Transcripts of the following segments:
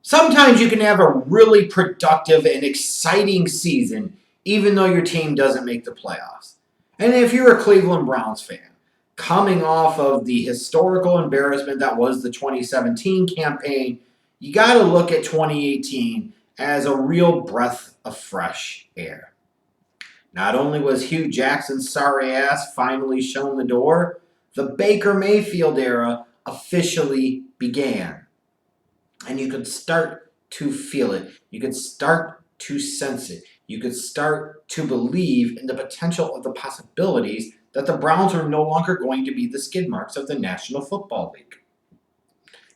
Sometimes you can have a really productive and exciting season even though your team doesn't make the playoffs. And if you're a Cleveland Browns fan, coming off of the historical embarrassment that was the 2017 campaign, you got to look at 2018 as a real breath of fresh air. Not only was Hugh Jackson's sorry ass finally shown the door, the Baker Mayfield era officially began. And you could start to feel it. You could start to sense it. You could start to believe in the potential of the possibilities that the Browns are no longer going to be the skid marks of the National Football League.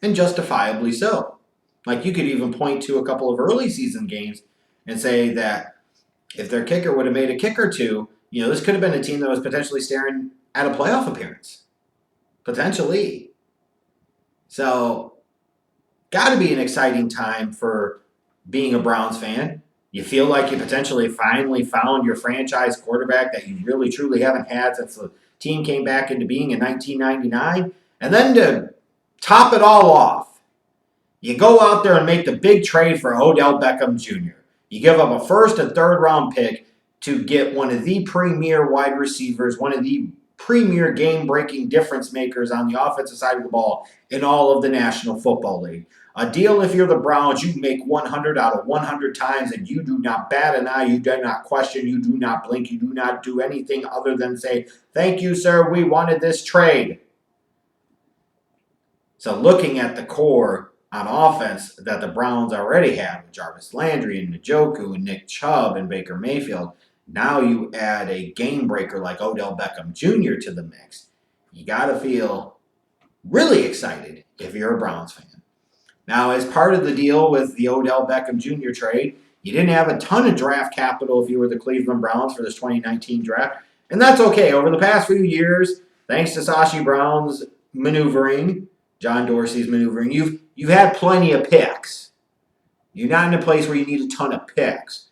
And justifiably so. Like, you could even point to a couple of early season games and say that if their kicker would have made a kick or two, this could have been a team that was potentially staring at a playoff appearance. Potentially. So, got to be an exciting time for being a Browns fan. You feel like you potentially finally found your franchise quarterback that you really truly haven't had since the team came back into being in 1999. And then to top it all off, you go out there and make the big trade for Odell Beckham Jr. You give up a first and third round pick to get one of the premier wide receivers, one of the premier game-breaking difference makers on the offensive side of the ball in all of the National Football League. A deal, if you're the Browns, you make 100 out of 100 times, and you do not bat an eye, you do not question, you do not blink, you do not do anything other than say, thank you, sir, we wanted this trade. So looking at the core on offense that the Browns already have with Jarvis Landry and Njoku and Nick Chubb and Baker Mayfield, now you add a game breaker like Odell Beckham Jr. to the mix. You got to feel really excited if you're a Browns fan. Now, as part of the deal with the Odell Beckham Jr. trade, you didn't have a ton of draft capital if you were the Cleveland Browns for this 2019 draft. And that's okay. Over the past few years, thanks to Sashi Brown's maneuvering, John Dorsey's maneuvering, you've had plenty of picks. You're not in a place where you need a ton of picks.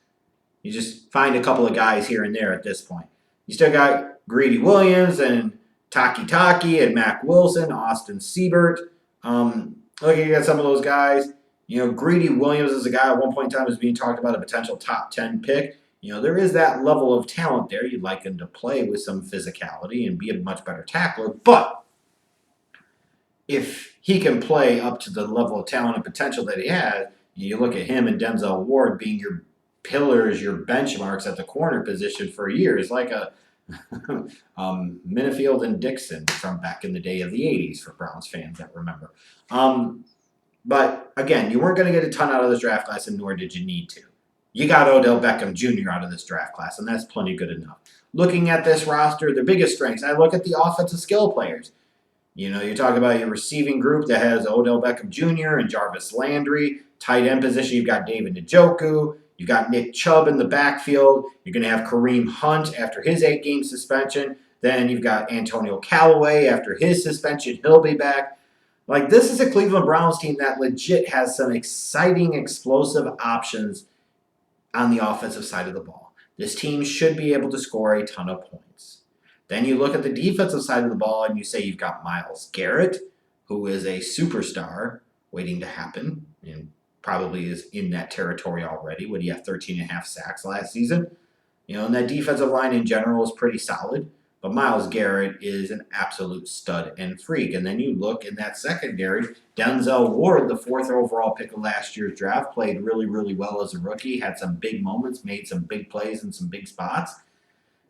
You just find a couple of guys here and there at this point. You still got Greedy Williams and Taki and Mac Wilson, Austin Siebert. Look, you got some of those guys. Greedy Williams is a guy at one point in time was being talked about a potential top 10 pick. There is that level of talent there. You'd like him to play with some physicality and be a much better tackler. But if he can play up to the level of talent and potential that he has, you look at him and Denzel Ward being your pillars, your benchmarks at the corner position for years, like a Minifield and Dixon from back in the day of the 80s for Browns fans that remember. But again, you weren't going to get a ton out of this draft class, and nor did you need to. You got Odell Beckham Jr. out of this draft class, and that's plenty good enough. Looking at this roster, their biggest strengths, I look at the offensive skill players. You're talking about your receiving group that has Odell Beckham Jr. and Jarvis Landry. Tight end position, you've got David Njoku. You've got Nick Chubb in the backfield. You're going to have Kareem Hunt after his 8-game suspension. Then you've got Antonio Callaway after his suspension. He'll be back. Like, this is a Cleveland Browns team that legit has some exciting, explosive options on the offensive side of the ball. This team should be able to score a ton of points. Then you look at the defensive side of the ball and you say you've got Myles Garrett, who is a superstar waiting to happen, and probably is in that territory already. Would he have 13.5 sacks last season? And that defensive line in general is pretty solid. But Myles Garrett is an absolute stud and freak. And then you look in that secondary, Denzel Ward, the 4th overall pick of last year's draft, played really, really well as a rookie, had some big moments, made some big plays in some big spots.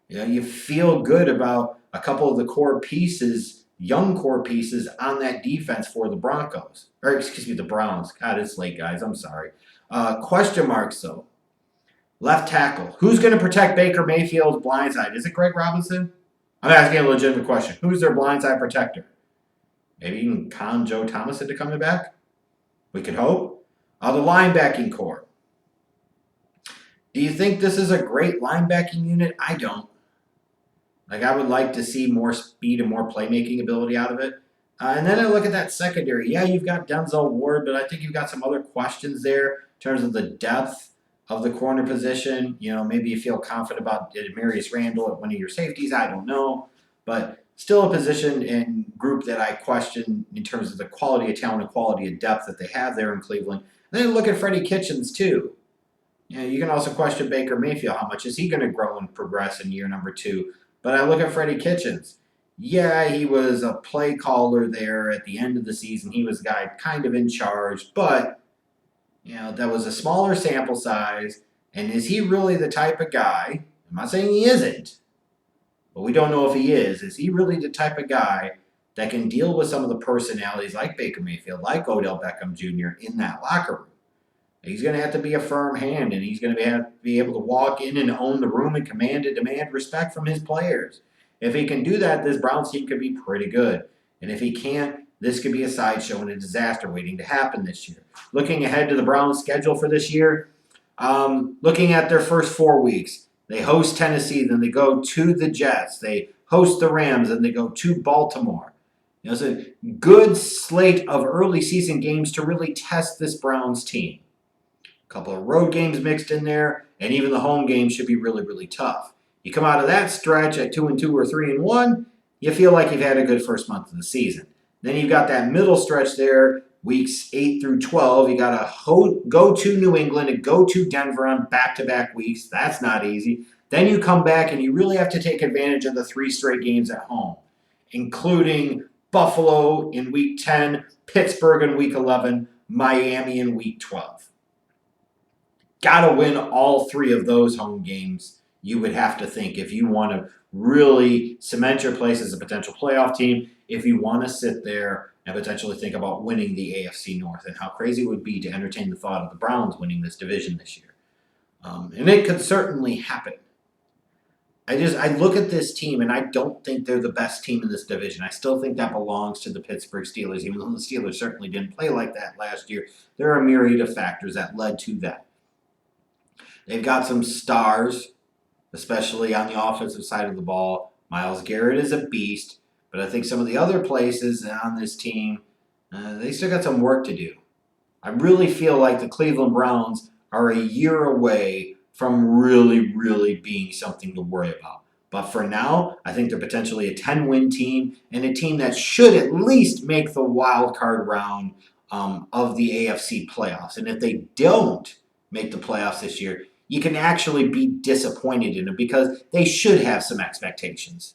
You feel good about a couple of the core pieces, young core pieces on that defense for the Broncos. Or, excuse me, the Browns. God, it's late, guys. I'm sorry. Question marks, though. Left tackle. Who's going to protect Baker Mayfield's blindside? Is it Greg Robinson? I'm asking a legitimate question. Who's their blindside protector? Maybe you can con Joe Thomas into coming back? We could hope. The linebacking core. Do you think this is a great linebacking unit? I don't. I would like to see more speed and more playmaking ability out of it. And then I look at that secondary. Yeah, you've got Denzel Ward, but I think you've got some other questions there in terms of the depth of the corner position. Maybe you feel confident about Marius Randall at one of your safeties. I don't know. But Still a position and group that I question in terms of the quality of talent and quality of depth that they have there in Cleveland. And then look at Freddie Kitchens too. You can also question Baker Mayfield. How much is he going to grow and progress in year number 2? But I look at Freddie Kitchens. Yeah, he was a play caller there at the end of the season. He was the guy kind of in charge, but that was a smaller sample size. And is he really the type of guy? I'm not saying he isn't, but we don't know if he is. Is he really the type of guy that can deal with some of the personalities like Baker Mayfield, like Odell Beckham Jr. in that locker room? He's going to have to be a firm hand, and he's going to have to be able to walk in and own the room and command and demand respect from his players. If he can do that, this Browns team could be pretty good. And if he can't, this could be a sideshow and a disaster waiting to happen this year. Looking ahead to the Browns' schedule for this year, looking at their first 4 weeks, they host Tennessee, then they go to the Jets, they host the Rams, and they go to Baltimore. It's a good slate of early season games to really test this Browns team. A couple of road games mixed in there, and even the home game should be really, really tough. You come out of that stretch at 2-2 or 3-1, you feel like you've had a good first month of the season. Then you've got that middle stretch there, weeks 8 through 12. You got to go to New England and go to Denver on back-to-back weeks. That's not easy. Then you come back and you really have to take advantage of the 3 straight games at home, including Buffalo in week 10, Pittsburgh in week 11, Miami in week 12. Got to win all 3 of those home games, you would have to think, if you want to really cement your place as a potential playoff team, if you want to sit there and potentially think about winning the AFC North, and how crazy it would be to entertain the thought of the Browns winning this division this year. And it could certainly happen. I look at this team, and I don't think they're the best team in this division. I still think that belongs to the Pittsburgh Steelers, even though the Steelers certainly didn't play like that last year. There are a myriad of factors that led to that. They've got some stars, especially on the offensive side of the ball. Myles Garrett is a beast, but I think some of the other places on this team, they still got some work to do. I really feel like the Cleveland Browns are a year away from really, really being something to worry about. But for now, I think they're potentially a 10-win team, and a team that should at least make the wild card round of the AFC playoffs. And if they don't make the playoffs this year, you can actually be disappointed in them because they should have some expectations.